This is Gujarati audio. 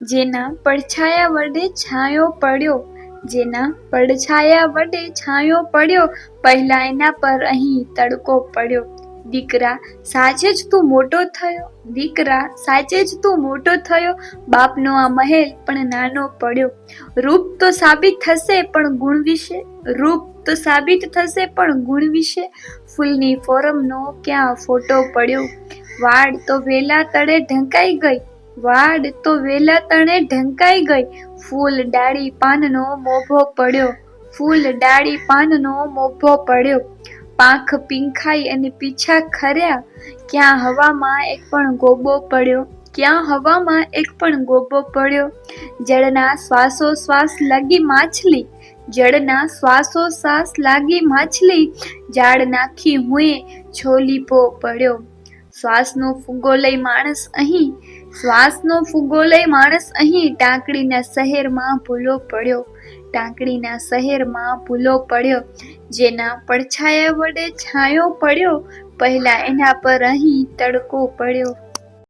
જેના પડછાયા વડે છાંયો પડ્યો, જેના પડછાયા વડે છાંયો પડ્યો, પહેલા એના પર અહીં તડકો પડ્યો. દીકરા સાચે જ તું મોટો થયો, દીકરા સાચે જ તું મોટો થયો, બાપનો આ મહેલ પણ નાનો પડ્યો. રૂપ તો સાબિત થશે પણ ગુણ વિશે, રૂપ તો સાબિત થશે પણ ગુણ વિશે, ફૂલની ફોરમનો ક્યાં ફોટો પડ્યો. વાડ તો વેલા તળે ઢંકાઈ ગઈ, વાડ તો વેલા તળે ઢંકાઈ ગઈ, ફૂલ ડાળી પાનનો મોભો પડ્યો, ફૂલ ડાળી પાનનો મોભો પડ્યો. પાંખ પીંખાઈ અને પીછા ખર્યા, ક્યાં હવામાં એક પણ ગોબો પડ્યો, ક્યાં હવામાં એક પણ ગોબો પડ્યો. જળના શ્વાસોશ્વાસ લાગી માછલી, જળના શ્વાસોશ્વાસ લાગી માછલી, જાળ નાખી હુંએ છોલીપો પડ્યો. શ્વાસનો ફુગ્ગો લઈ માણસ અહીં, શ્વાસનો ફુગ્ગો લઈ માણસ અહીં, ટાંકડીના શહેરમાં ભૂલો પડ્યો, ટાંકડીના શહેરમાં ભૂલો પડ્યો. જેના પડછાયા વડે છાંયો પડ્યો, પહેલા એના પર અહીં તડકો પડ્યો.